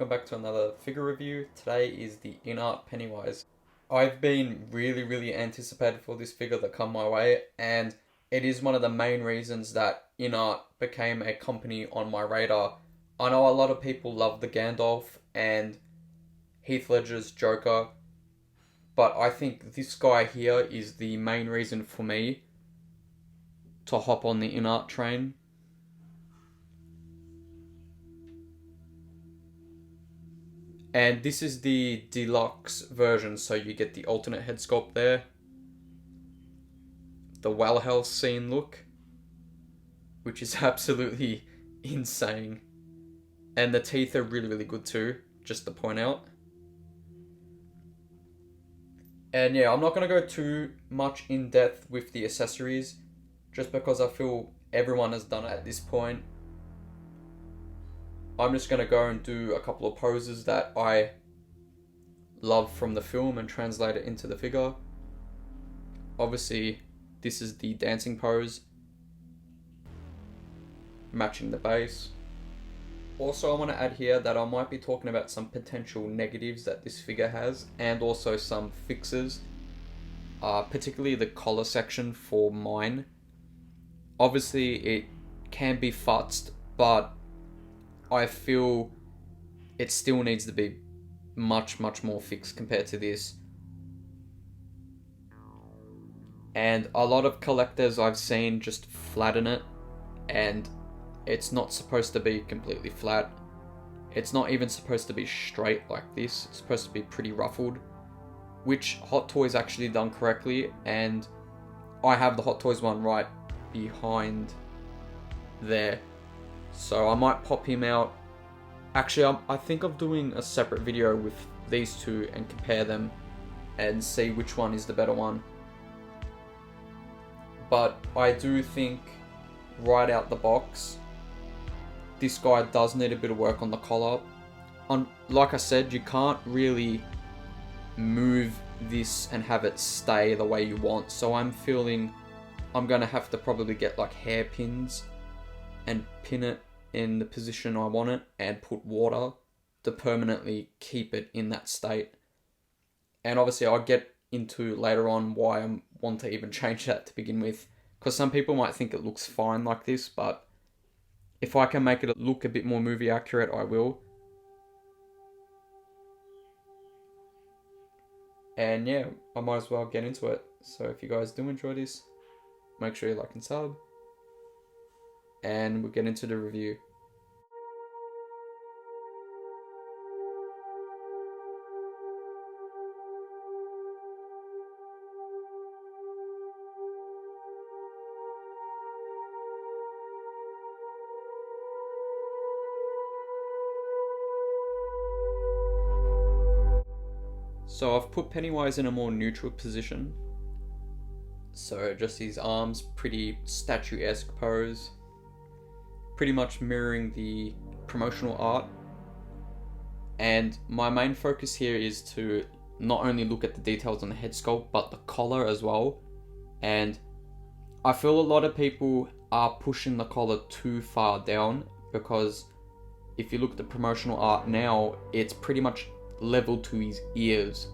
welcome back to another figure review. Today is the InArt Pennywise. I've been really anticipated for this figure that come my way, and it is one of the main reasons that InArt became a company on my radar. I know a lot of people love the Gandalf and Heath Ledger's Joker, but I think this guy here is the main reason for me to hop on the InArt train. And this is the deluxe version, so you get the alternate head sculpt there. The Valhalla scene look, which is absolutely insane. And the teeth are really good too, just to point out. And yeah, I'm not going to go too much in depth with the accessories, just because I feel everyone has done it at this point. I'm just going to go and do a couple of poses that I love from the film and translate it into the figure. Obviously, this is the dancing pose, matching the base. Also, I want to add here that I might be talking about some potential negatives that this figure has, and also some fixes, particularly the collar section for mine. Obviously, it can be futzed, but I feel it still needs to be much more fixed compared to this. And a lot of collectors I've seen just flatten it, and it's not supposed to be completely flat. It's not even supposed to be straight like this. It's supposed to be pretty ruffled, which Hot Toys actually done correctly, and I have the Hot Toys one right behind there. So I might pop him out. Actually, I think of doing a separate video with these two and compare them and see which one is the better one. But I do think right out the box, this guy does need a bit of work on the collar. Like I said, you can't really move this and have it stay the way you want. So I'm feeling I'm going to have to probably get like hairpins and pin it in the position I want it and put water to permanently keep it in that state. And obviously I'll get into later on why I want to even change that to begin with, because some people might think it looks fine like this, but if I can make it look a bit more movie accurate, I will. And yeah, I might as well get into it. So if you guys do enjoy this, make sure you like and sub, and we'll get into the review. So I've put Pennywise in a more neutral position. So just his arms, pretty statue-esque pose. Pretty much mirroring the promotional art. And my main focus here is to not only look at the details on the head sculpt, but the collar as well. And I feel a lot of people are pushing the collar too far down, because if you look at the promotional art now, it's pretty much level to his ears.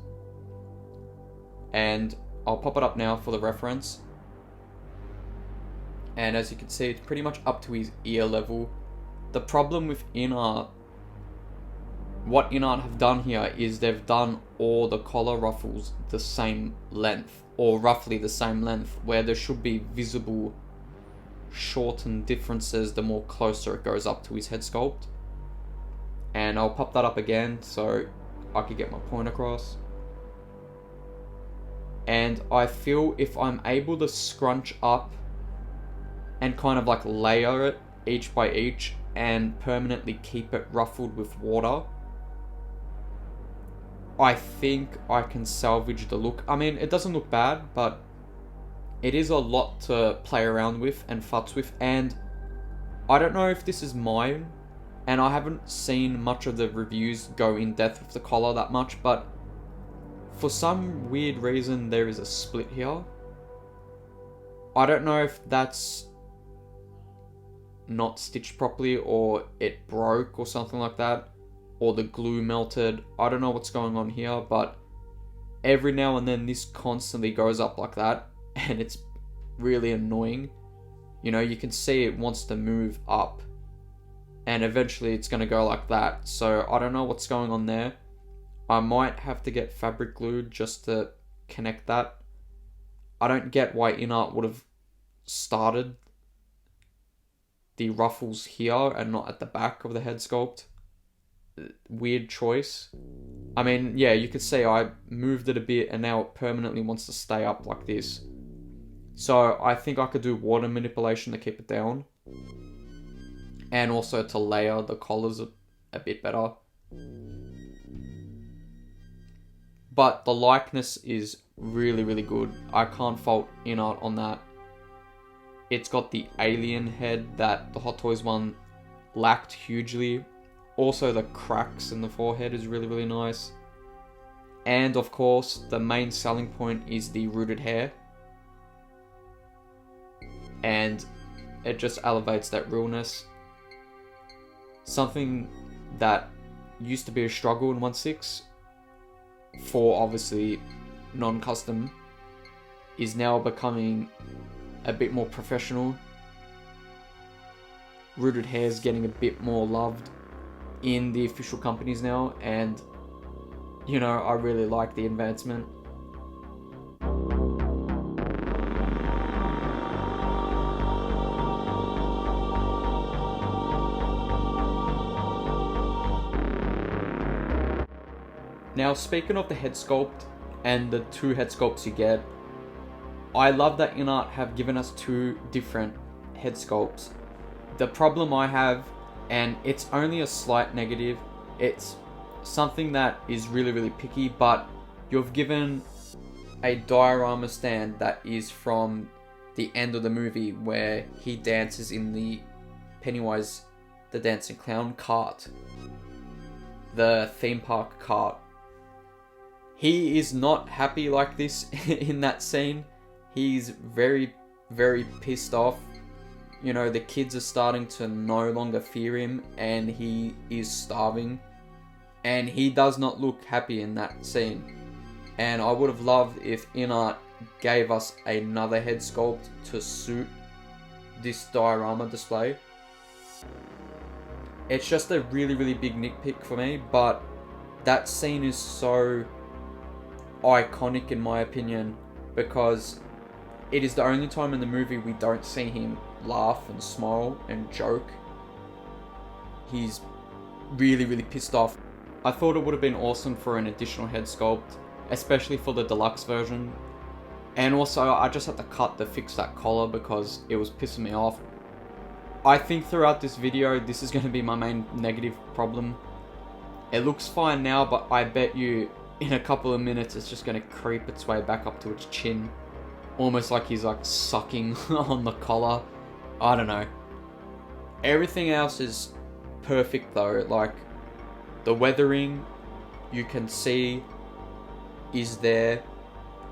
And I'll pop it up now for the reference. And as you can see, it's pretty much up to his ear level. The problem with InArt, what InArt have done here is they've done all the collar ruffles the same length, or roughly the same length, where there should be visible shortened differences the more closer it goes up to his head sculpt. And I'll pop that up again so I could get my point across. And I feel if I'm able to scrunch up and kind of like layer it each by each and permanently keep it ruffled with water, I think I can salvage the look. I mean, it doesn't look bad, but it is a lot to play around with and futz with. And I don't know if this is mine, and I haven't seen much of the reviews go in depth with the collar that much, but for some weird reason there is a split here. I don't know if that's not stitched properly or it broke or something like that, or the glue melted. I don't know what's going on here, but every now and then this constantly goes up like that, and it's really annoying. You know, you can see it wants to move up, and eventually it's going to go like that. So I don't know what's going on there. I might have to get fabric glue just to connect that. I don't get why InArt would have started the ruffles here and not at the back of the head sculpt. Weird choice. I mean, yeah, you could say I moved it a bit and now it permanently wants to stay up like this. So I think I could do water manipulation to keep it down. And also to layer the collars a bit better. But the likeness is really, really good. I can't fault InArt on that. It's got the alien head that the Hot Toys one lacked hugely. Also, the cracks in the forehead is really, really nice. And of course, the main selling point is the rooted hair. And it just elevates that realness. Something that used to be a struggle in 1.6 for obviously non-custom is now becoming a bit more professional. Rooted hair is getting a bit more loved in the official companies now, and you know, I really like the advancement. Now, speaking of the head sculpt and the two head sculpts you get, I love that InArt have given us two different head sculpts. The problem I have, and it's only a slight negative, it's something that is really, really picky, but you've given a diorama stand that is from the end of the movie where he dances in the Pennywise the Dancing Clown cart, the theme park cart. He is not happy like this in that scene. He's very, very pissed off. You know, the kids are starting to no longer fear him, and he is starving. And he does not look happy in that scene. And I would have loved if InArt gave us another head sculpt to suit this diorama display. It's just a really, really big nitpick for me, but that scene is so iconic in my opinion, because it is the only time in the movie we don't see him laugh and smile and joke. He's really, really pissed off. I thought it would have been awesome for an additional head sculpt, especially for the deluxe version. And also, I just had to cut to fix that collar because it was pissing me off. I think throughout this video, this is going to be my main negative problem. It looks fine now, but I bet you in a couple of minutes it's just going to creep its way back up to its chin. Almost like he's like sucking on the collar. I don't know. Everything else is perfect though. Like the weathering, you can see is there.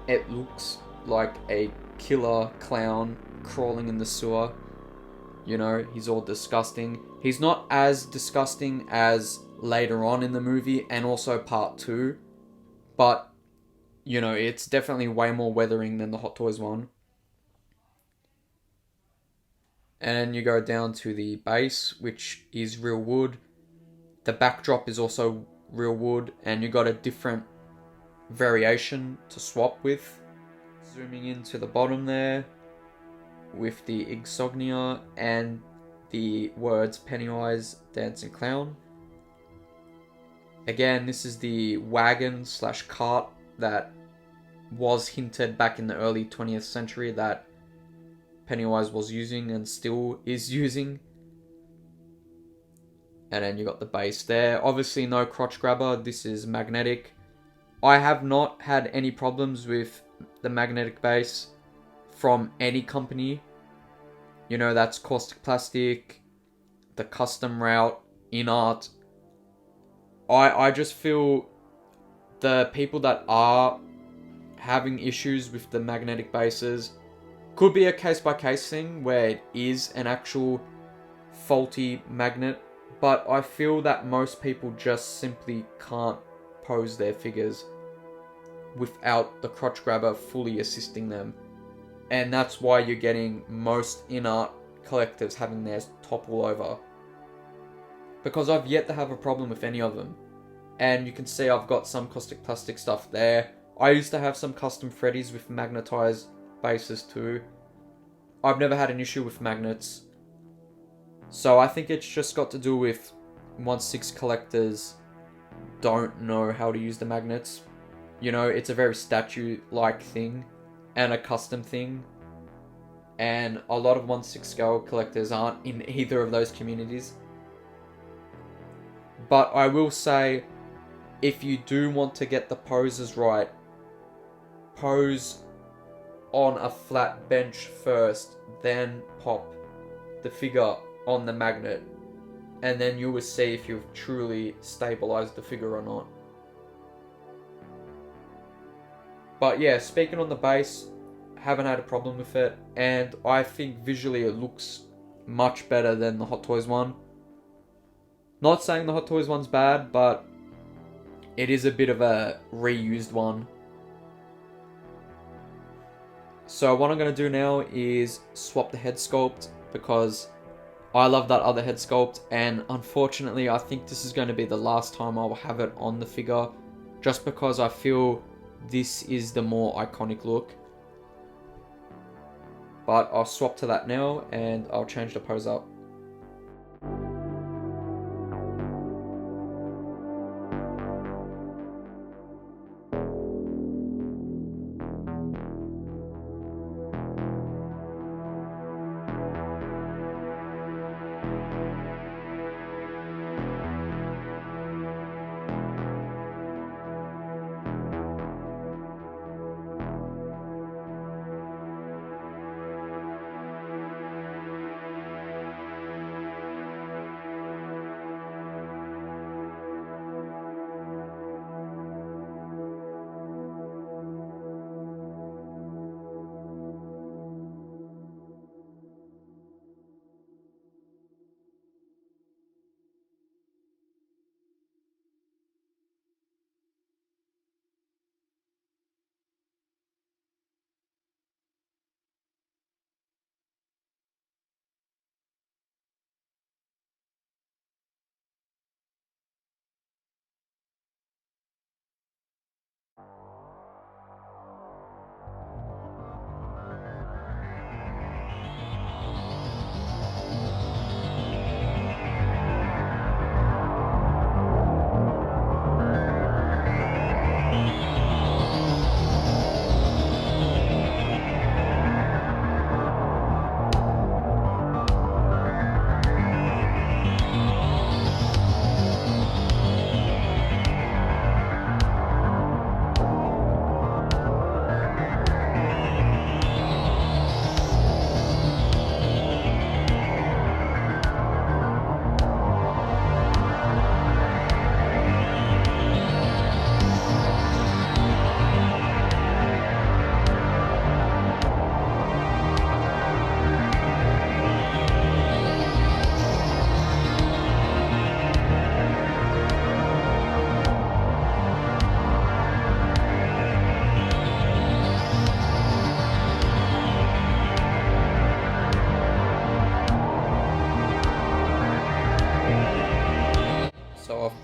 It looks like a killer clown crawling in the sewer. You know, he's all disgusting. He's not as disgusting as later on in the movie and also part 2. But, you know, it's definitely way more weathering than the Hot Toys one. And then you go down to the base, which is real wood. The backdrop is also real wood, and you got a different variation to swap with. Zooming into the bottom there, with the insignia and the words Pennywise Dancing Clown. Again, this is the wagon / cart that was hinted back in the early 20th century that Pennywise was using and still is using. And then you got the base there. Obviously no crotch grabber, this is magnetic. I have not had any problems with the magnetic base from any company. You know, that's Caustic Plastic, the custom route, InArt. I just feel the people that are having issues with the magnetic bases could be a case-by-case thing where it is an actual faulty magnet But I feel that most people just simply can't pose their figures without the crotch grabber fully assisting them. And that's why you're getting most InArt collectors having theirs topple over. Because I've yet to have a problem with any of them. And you can see I've got some caustic plastic stuff there. I used to have some custom Freddies with magnetized bases too. I've never had an issue with magnets. So I think it's just got to do with 1/6 collectors don't know how to use the magnets. You know, it's a very statue-like thing and a custom thing. And a lot of 1/6 scale collectors aren't in either of those communities. But I will say, if you do want to get the poses right, pose on a flat bench first, then pop the figure on the magnet, and then you will see if you've truly stabilized the figure or not. But yeah, speaking on the base, haven't had a problem with it, and I think visually it looks much better than the Hot Toys one. Not saying the Hot Toys one's bad, but it is a bit of a reused one. So what I'm going to do now is swap the head sculpt, because I love that other head sculpt, and unfortunately I think this is going to be the last time I'll have it on the figure, just because I feel this is the more iconic look. But I'll swap to that now, and I'll change the pose up.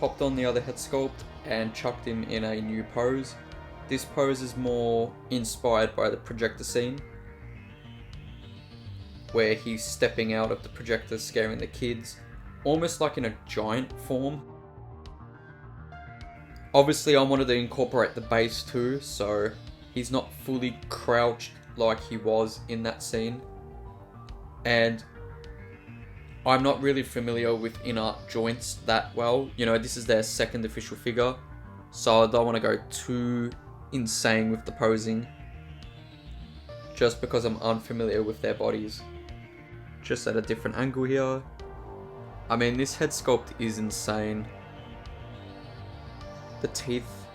Popped on the other head sculpt and chucked him in a new pose. This pose is more inspired by the projector scene, where he's stepping out of the projector scaring the kids, almost like in a giant form. Obviously I wanted to incorporate the base too, so he's not fully crouched like he was in that scene. And I'm not really familiar with InArt joints that well. You know, this is their second official figure, so I don't want to go too insane with the posing, just because I'm unfamiliar with their bodies. Just at a different angle here. I mean, this head sculpt is insane. The teeth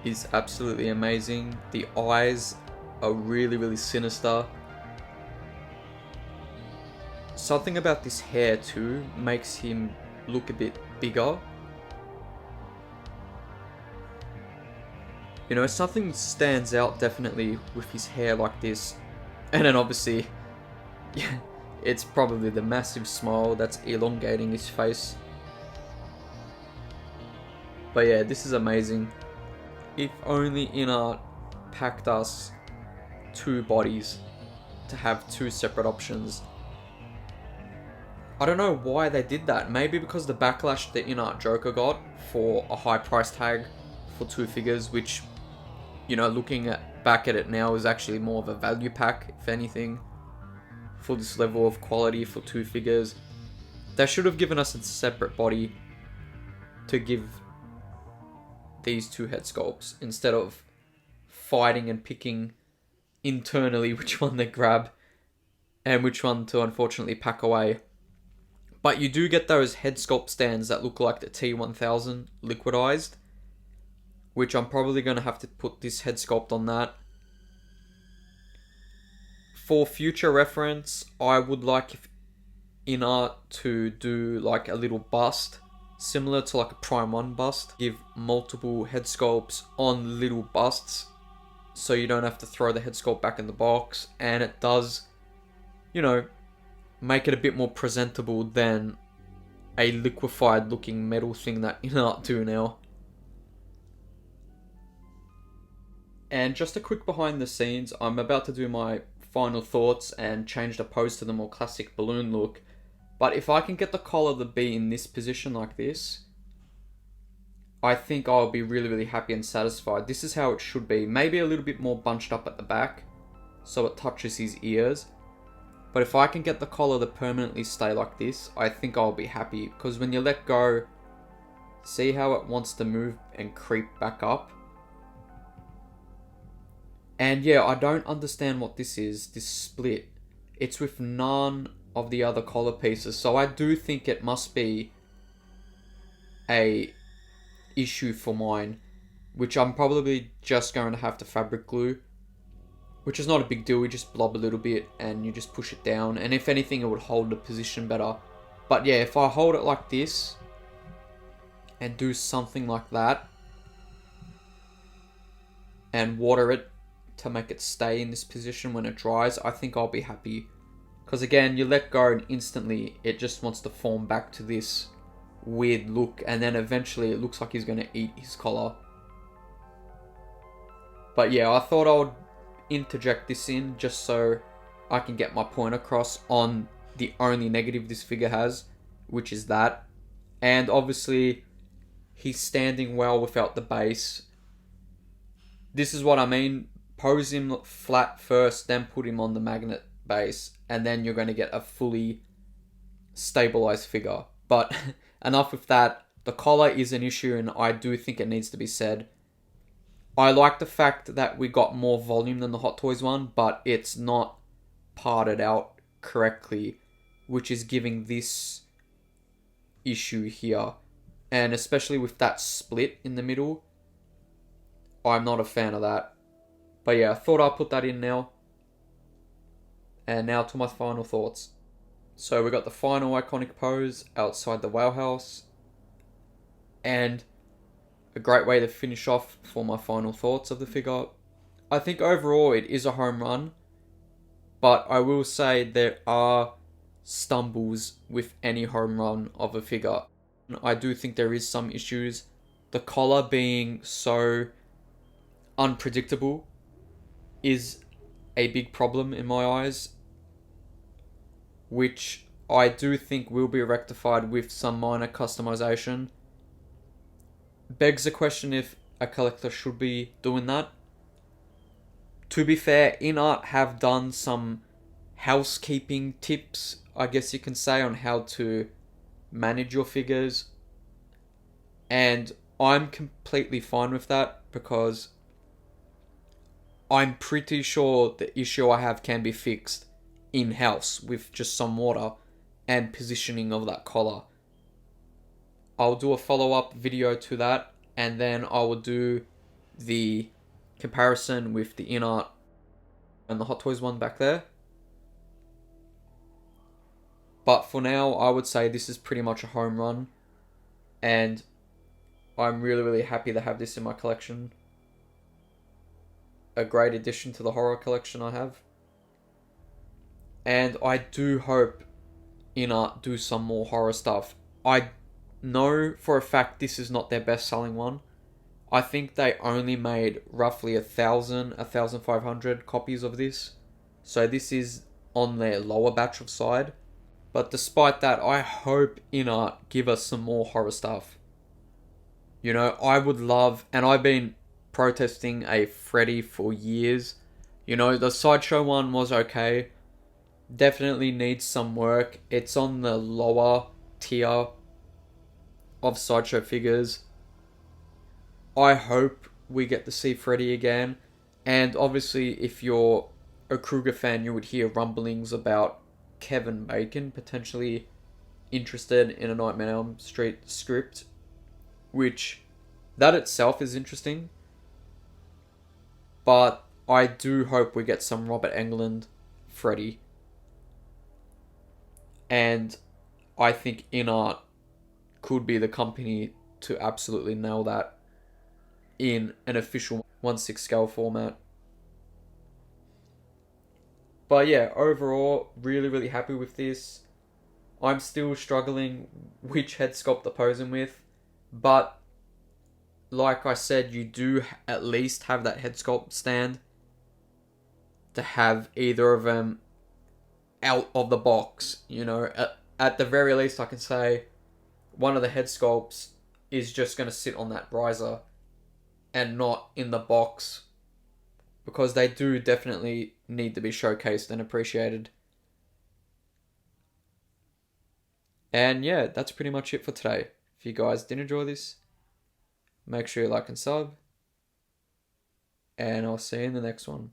is absolutely amazing. The eyes are really, really sinister. Something about this hair too makes him look a bit bigger. You know, something stands out definitely with his hair like this. And then obviously, yeah, it's probably the massive smile that's elongating his face. But yeah, this is amazing. If only InArt packed us 2 bodies to have 2 separate options. I don't know why they did that. Maybe because the backlash the InArt Joker got for a high price tag for 2 figures, which, you know, looking back at it now is actually more of a value pack, if anything, for this level of quality for 2 figures. They should have given us a separate body to give these 2 head sculpts instead of fighting and picking internally which one they grab and which one to unfortunately pack away. But you do get those head sculpt stands that look like the T1000 liquidized, which I'm probably going to have to put this head sculpt on that. For future reference, I would like InArt to do like a little bust, similar to like a Prime 1 bust. Give multiple head sculpts on little busts, so you don't have to throw the head sculpt back in the box, and it does, you know, make it a bit more presentable than a liquefied looking metal thing that InArt do now. And just a quick behind the scenes, I'm about to do my final thoughts and change the pose to the more classic balloon look. But if I can get the collar to be in this position like this, I think I'll be really, really happy and satisfied. This is how it should be. Maybe a little bit more bunched up at the back, so it touches his ears. But if I can get the collar to permanently stay like this, I think I'll be happy. Because when you let go, see how it wants to move and creep back up? And yeah, I don't understand what this is, this split. It's with none of the other collar pieces. So I do think it must be a issue for mine, which I'm probably just going to have to fabric glue. Which is not a big deal, we just blob a little bit and you just push it down. And if anything, it would hold the position better. But yeah, if I hold it like this and do something like that and water it to make it stay in this position when it dries, I think I'll be happy. Because again, you let go and instantly it just wants to form back to this weird look. And then eventually it looks like he's going to eat his collar. But yeah, I thought I would interject this in just so I can get my point across on the only negative this figure has, which is that. And obviously he's standing well without the base. This is what I mean. Pose him flat first, then put him on the magnet base, and then you're going to get a fully stabilized figure. But enough with that. The collar is an issue, and I do think it needs to be said. I like the fact that we got more volume than the Hot Toys one, but it's not parted out correctly, which is giving this issue here. And especially with that split in the middle, I'm not a fan of that. But yeah, I thought I'd put that in now. And now to my final thoughts. So we got the final iconic pose outside the whale house. And a great way to finish off for my final thoughts of the figure. I think overall it is a home run, but I will say there are stumbles with any home run of a figure. I do think there is some issues. The collar being so unpredictable is a big problem in my eyes, which I do think will be rectified with some minor customization. Begs the question if a collector should be doing that. To be fair, InArt have done some housekeeping tips, I guess you can say, on how to manage your figures. And I'm completely fine with that because I'm pretty sure the issue I have can be fixed in-house with just some water and positioning of that collar. I'll do a follow-up video to that, and then I will do the comparison with the InArt and the Hot Toys one back there. But for now, I would say this is pretty much a home run. And I'm really, really happy to have this in my collection. A great addition to the horror collection I have. And I do hope InArt do some more horror stuff. I know for a fact this is not their best selling one. I think they only made roughly 1,500 copies of this. So this is on their lower batch of side. But despite that, I hope InArt give us some more horror stuff. You know, I would love, and I've been protesting a Freddy for years. You know, the Sideshow one was okay. Definitely needs some work. It's on the lower tier of Sideshow figures. I hope we get to see Freddy again. And obviously, if you're a Kruger fan, you would hear rumblings about Kevin Bacon potentially interested in a Nightmare on Elm Street script, which that itself is interesting. But I do hope we get some Robert Englund Freddy. And I think InArt could be the company to absolutely nail that in an official 1/6 scale format. But yeah, overall, really, really happy with this. I'm still struggling which head sculpt to pose him with. But, like I said, you do at least have that head sculpt stand to have either of them out of the box. You know, at the very least, I can say one of the head sculpts is just going to sit on that riser and not in the box, because they do definitely need to be showcased and appreciated. And yeah, that's pretty much it for today. If you guys did enjoy this, make sure you like and sub, and I'll see you in the next one.